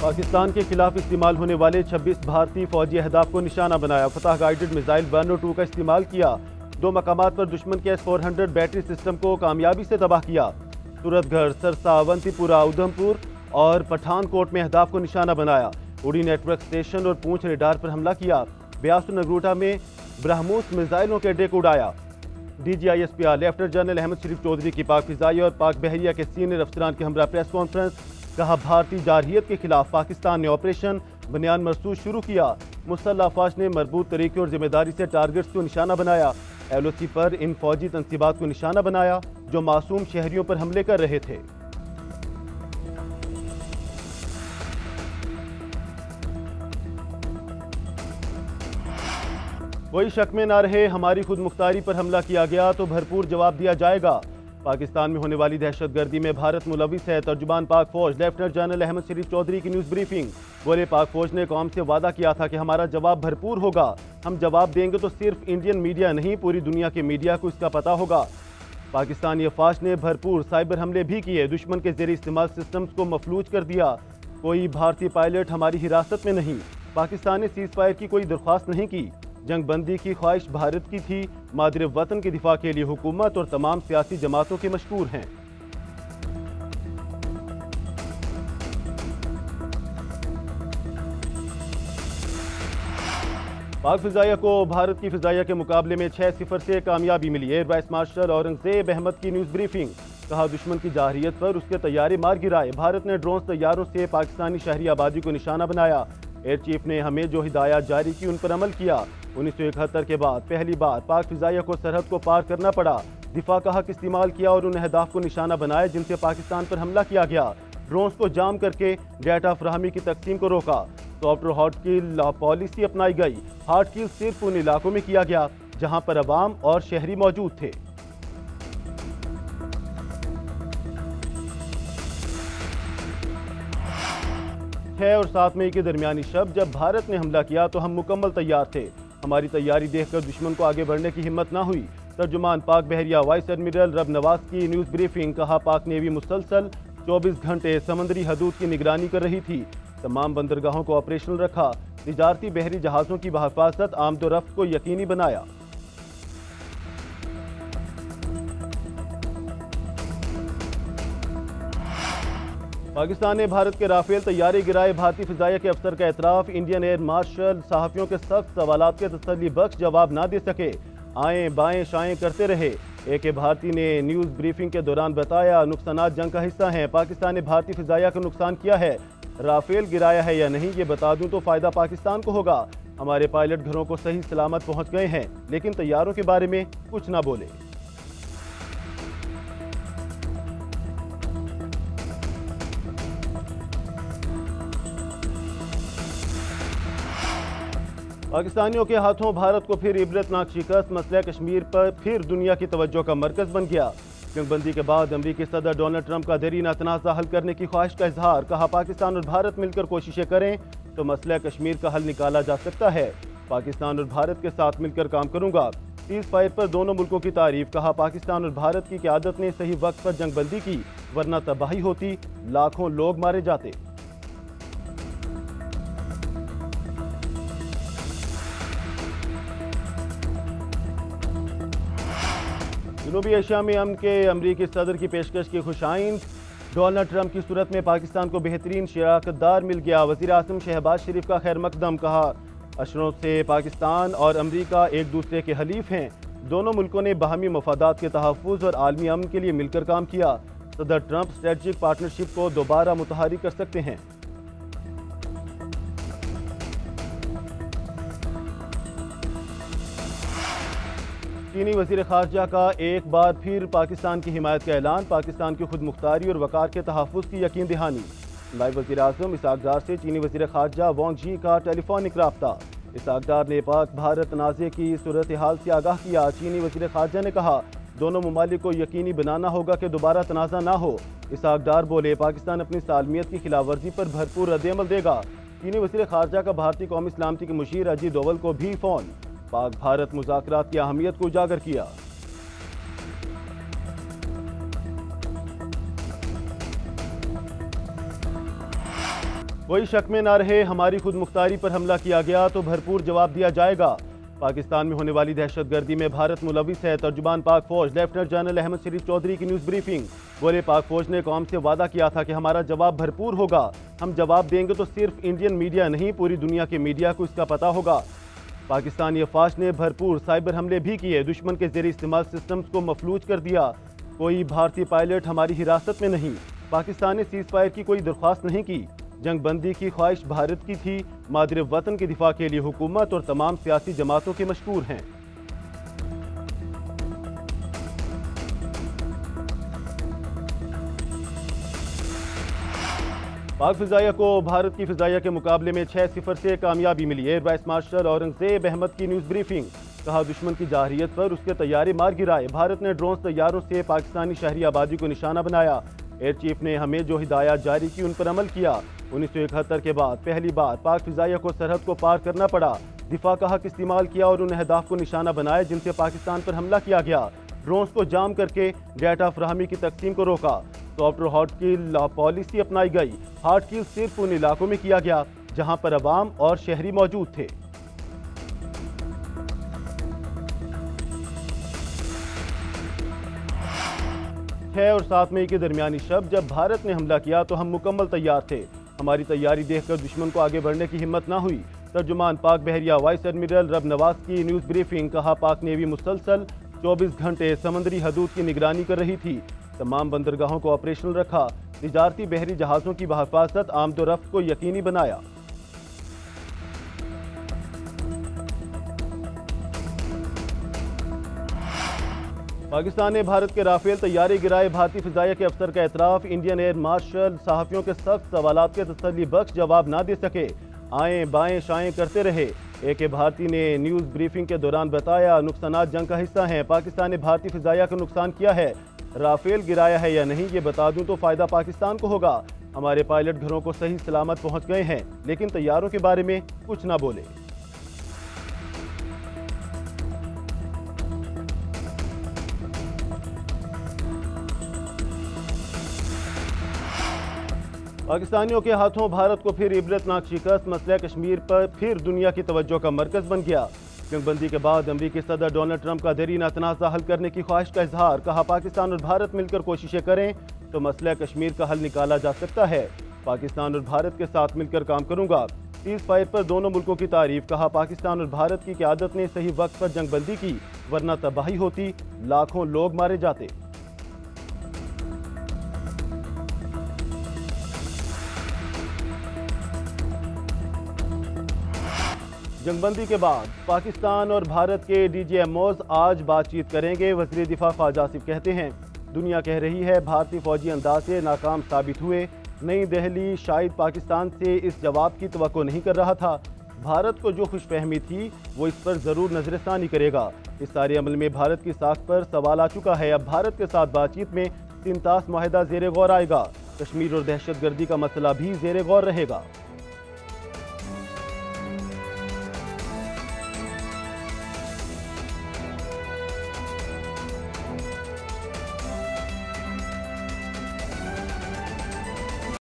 پاکستان کے خلاف استعمال ہونے والے 26 بھارتی فوجی اہداف کو نشانہ بنایا۔ فتح گائیڈڈ میزائل 1 اور 2 کا استعمال کیا۔ 2 مقامات پر دشمن کے S-400 بیٹری سسٹم کو کامیابی سے تباہ کیا۔ سورت گڑھ، سرسا، اونتی پورہ، ادھم پور اور پٹھان کوٹ میں اہداف کو نشانہ بنایا۔ اڑی نیٹ ورک اسٹیشن اور پونچھ ریڈار پر حملہ کیا۔ بیاس و نگروٹا میں برہموس میزائلوں کے اڈے کو اڑایا۔ DGISPR لیفٹننٹ جنرل احمد شریف چودھری کی پاک فضائیہ اور پاک بحریہ کے سینئر افسران کے ہمراہ پریس کانفرنس۔ کہا بھارتی جارحیت کے خلاف پاکستان نے آپریشن بنیان مرصوص شروع کیا۔ مسلح افواج نے مربوط طریقے اور ذمہ داری سے ٹارگٹس کو نشانہ بنایا۔ LOC پر ان فوجی تنصیبات کو نشانہ بنایا جو معصوم شہریوں پر حملے کر رہے تھے۔ کوئی شک میں نہ رہے، ہماری خود مختاری پر حملہ کیا گیا تو بھرپور جواب دیا جائے گا۔ پاکستان میں ہونے والی دہشت گردی میں بھارت ملوث ہے۔ ترجمان پاک فوج لیفٹننٹ جنرل احمد شریف چودھری کی نیوز بریفنگ۔ بولے پاک فوج نے قوم سے وعدہ کیا تھا کہ ہمارا جواب بھرپور ہوگا۔ ہم جواب دیں گے تو صرف انڈین میڈیا نہیں، پوری دنیا کے میڈیا کو اس کا پتہ ہوگا۔ پاکستانی افواج نے بھرپور سائبر حملے بھی کیے، دشمن کے زیر استعمال سسٹمز کو مفلوج کر دیا۔ کوئی بھارتی پائلٹ ہماری حراست میں نہیں۔ پاکستان نے سیز فائر کی کوئی درخواست نہیں کی۔ جنگ بندی کی خواہش بھارت کی تھی۔ مادر وطن کے دفاع کے لیے حکومت اور تمام سیاسی جماعتوں کے مشکور ہیں۔ پاک فضائیہ کو بھارت کی فضائیہ کے مقابلے میں 6-0 سے کامیابی ملی۔ Air vice marshal Aurangzeb Ahmed کی نیوز بریفنگ۔ کہا دشمن کی جارحیت پر اس کے طیارے مار گرائے۔ بھارت نے ڈرونز طیاروں سے پاکستانی شہری آبادی کو نشانہ بنایا۔ ایئر چیف نے ہمیں جو ہدایات جاری کی ان پر عمل کیا۔ 1971 کے بعد پہلی بار پاک فضائیہ کو سرحد کو پار کرنا پڑا۔ دفاع کا حق استعمال کیا اور ان اہداف کو نشانہ بنایا جن سے پاکستان پر حملہ کیا گیا۔ ڈرونز کو جام کر کے ڈیٹا فراہمی کی تقسیم کو روکا۔ سافٹ اور ہارڈ کل پالیسی اپنائی گئی۔ ہارڈ کل صرف ان علاقوں میں کیا گیا جہاں پر عوام اور شہری موجود تھے۔ 6 اور 7 مئی کے درمیانی شب جب بھارت نے حملہ کیا تو ہم مکمل تیار تھے۔ ہماری تیاری دیکھ کر دشمن کو آگے بڑھنے کی ہمت نہ ہوئی۔ ترجمان پاک بحریہ وائس ایڈمرل رب نواز کی نیوز بریفنگ۔ کہا پاک نیوی مسلسل 24 گھنٹے سمندری حدود کی نگرانی کر رہی تھی۔ تمام بندرگاہوں کو آپریشنل رکھا۔ تجارتی بحری جہازوں کی بحفاظت آمد و رفت کو یقینی بنایا۔ پاکستان نے بھارت کے رافیل طیارے گرائے۔ بھارتی فضائیہ کے افسر کا اعتراف۔ انڈین ایئر مارشل صحافیوں کے سخت سوالات کے تسلی بخش جواب نہ دے سکے۔ آئیں بائیں شائیں کرتے رہے۔ ایک بھارتی نے نیوز بریفنگ کے دوران بتایا نقصانات جنگ کا حصہ ہیں۔ پاکستان نے بھارتی فضائیہ کا نقصان کیا ہے۔ رافیل گرایا ہے یا نہیں یہ بتا دوں تو فائدہ پاکستان کو ہوگا۔ ہمارے پائلٹ گھروں کو صحیح سلامت پہنچ گئے ہیں، لیکن طیاروں کے بارے میں کچھ نہ بولے۔ پاکستانیوں کے ہاتھوں بھارت کو پھر عبرتناک شکست۔ مسئلہ کشمیر پر پھر دنیا کی توجہ کا مرکز بن گیا۔ جنگ بندی کے بعد امریکی صدر ڈونلڈ ٹرمپ کا دیرینہ تنازع حل کرنے کی خواہش کا اظہار۔ کہا پاکستان اور بھارت مل کر کوششیں کریں تو مسئلہ کشمیر کا حل نکالا جا سکتا ہے۔ پاکستان اور بھارت کے ساتھ مل کر کام کروں گا۔ سیز فائر پر دونوں ملکوں کی تعریف۔ کہا پاکستان اور بھارت کی قیادت نے صحیح وقت پر جنگ بندی کی، ورنہ تباہی ہوتی، لاکھوں لوگ مارے جاتے۔ جنوبی ایشیا میں امن کے امریکی صدر کی پیشکش کی خوش آئند۔ ڈونلڈ ٹرمپ کی صورت میں پاکستان کو بہترین شراکت دار مل گیا۔ وزیر اعظم شہباز شریف کا خیر مقدم۔ کہا اشروں سے پاکستان اور امریکہ ایک دوسرے کے حلیف ہیں۔ دونوں ملکوں نے باہمی مفادات کے تحفظ اور عالمی امن کے لیے مل کر کام کیا۔ صدر ٹرمپ اسٹریٹجک پارٹنرشپ کو دوبارہ متحرک کر سکتے ہیں۔ چینی وزیر خارجہ کا ایک بار پھر پاکستان کی حمایت کا اعلان۔ پاکستان کی خود مختاری اور وقار کے تحفظ کی یقین دہانی۔ نائب وزیر اعظم اسحاق ڈار سے چینی وزیر خارجہ وانگ جی کا ٹیلی فونک رابطہ۔ اسحاق ڈار نے پاک بھارت تنازع کی صورتحال سے آگاہ کیا۔ چینی وزیر خارجہ نے کہا دونوں ممالک کو یقینی بنانا ہوگا کہ دوبارہ تنازع نہ ہو۔ اسحاق ڈار بولے پاکستان اپنی سالمیت کی خلاف ورزی پر بھرپور رد عمل دے گا۔ چینی وزیر خارجہ کا بھارتی قومی سلامتی کے مشیر اجیت ڈوول کو بھی فون۔ پاک بھارت مذاکرات کی اہمیت کو اجاگر کیا۔ کوئی شک میں نہ رہے، ہماری خود مختاری پر حملہ کیا گیا تو بھرپور جواب دیا جائے گا۔ پاکستان میں ہونے والی دہشت گردی میں بھارت ملوث ہے، ترجمان پاک فوج لیفٹیننٹ جنرل احمد شریف چودھری کی نیوز بریفنگ۔ بولے، پاک فوج نے قوم سے وعدہ کیا تھا کہ ہمارا جواب بھرپور ہوگا، ہم جواب دیں گے تو صرف انڈین میڈیا نہیں، پوری دنیا کے میڈیا کو اس کا پتہ ہوگا۔ پاکستانی افواج نے بھرپور سائبر حملے بھی کیے، دشمن کے زیر استعمال سسٹمز کو مفلوج کر دیا۔ کوئی بھارتی پائلٹ ہماری حراست میں نہیں۔ پاکستان نے سیز فائر کی کوئی درخواست نہیں کی۔ جنگ بندی کی خواہش بھارت کی تھی، مادر وطن کے دفاع کے لیے حکومت اور تمام سیاسی جماعتوں کے مشکور ہیں۔ پاک فضائیہ کو بھارت کی فضائیہ کے مقابلے میں 6-0 سے کامیابی ملی۔ Air vice marshal Aurangzeb Ahmed کی نیوز بریفنگ۔ کہا، دشمن کی جارحیت پر اس کے طیارے مار گرائے، بھارت نے ڈرونز طیاروں سے پاکستانی شہری آبادی کو نشانہ بنایا۔ ایئر چیف نے ہمیں جو ہدایات جاری کی ان پر عمل کیا۔ 1971 کے بعد پہلی بار پاک فضائیہ کو سرحد کو پار کرنا پڑا، دفاع کا حق استعمال کیا اور ان اہداف کو نشانہ بنایا جن سے پاکستان پر حملہ کیا گیا۔ ڈرونز کو جام کر کے ڈیٹا فراہمی کی تقسیم کو روکا۔ سافٹ اور ہارڈ کل پالیسی اپنائی گئی۔ ہارڈ کل صرف ان علاقوں میں کیا گیا جہاں پر عوام اور شہری موجود تھے۔ 6 اور 7 مئی کے درمیانی شب جب بھارت نے حملہ کیا تو ہم مکمل تیار تھے، ہماری تیاری دیکھ کر دشمن کو آگے بڑھنے کی ہمت نہ ہوئی۔ ترجمان پاک بحریہ وائس ایڈمرل رب نواز کی نیوز بریفنگ۔ کہا، پاک نیوی مسلسل 24 گھنٹے سمندری حدود کی نگرانی کر رہی تھی، تمام بندرگاہوں کو آپریشنل رکھا، تجارتی بحری جہازوں کی بحفاظت آمد و رفت کو یقینی بنایا۔ پاکستان نے بھارت کے رافیل طیارے گرائے، بھارتی فضائیہ کے افسر کا اعتراف۔ انڈین ایئر مارشل صحافیوں کے سخت سوالات کے تسلی بخش جواب نہ دے سکے، آئیں بائیں شائیں کرتے رہے۔ ایک بھارتی نے نیوز بریفنگ کے دوران بتایا، نقصانات جنگ کا حصہ ہیں، پاکستان نے بھارتی فضائیہ کا نقصان کیا ہے، رافیل گرایا ہے یا نہیں یہ بتا دوں تو فائدہ پاکستان کو ہوگا۔ ہمارے پائلٹ گھروں کو صحیح سلامت پہنچ گئے ہیں، لیکن طیاروں کے بارے میں کچھ نہ بولے۔ پاکستانیوں کے ہاتھوں بھارت کو پھر عبرتناک شکست، مسئلہ کشمیر پر پھر دنیا کی توجہ کا مرکز بن گیا۔ جنگ بندی کے بعد امریکی صدر ڈونلڈ ٹرمپ کا دیرینہ تنازع حل کرنے کی خواہش کا اظہار۔ کہا، پاکستان اور بھارت مل کر کوششیں کریں تو مسئلہ کشمیر کا حل نکالا جا سکتا ہے، پاکستان اور بھارت کے ساتھ مل کر کام کروں گا۔ سیز فائر پر دونوں ملکوں کی تعریف۔ کہا، پاکستان اور بھارت کی قیادت نے صحیح وقت پر جنگ بندی کی، ورنہ تباہی ہوتی، لاکھوں لوگ مارے جاتے۔ جنگ بندی کے بعد پاکستان اور بھارت کے ڈی جی ایم اوز آج بات چیت کریں گے، وزیر دفاع خواجہ آصف کہتے ہیں۔ دنیا کہہ رہی ہے بھارتی فوجی اندازے ناکام ثابت ہوئے، نئی دہلی شاید پاکستان سے اس جواب کی توقع نہیں کر رہا تھا، بھارت کو جو خوش فہمی تھی وہ اس پر ضرور نظر ثانی کرے گا۔ اس سارے عمل میں بھارت کی ساکھ پر سوال آ چکا ہے، اب بھارت کے ساتھ بات چیت میں 3 طاس معاہدہ زیر غور آئے گا، کشمیر اور دہشت گردی کا مسئلہ بھی زیر غور رہے گا۔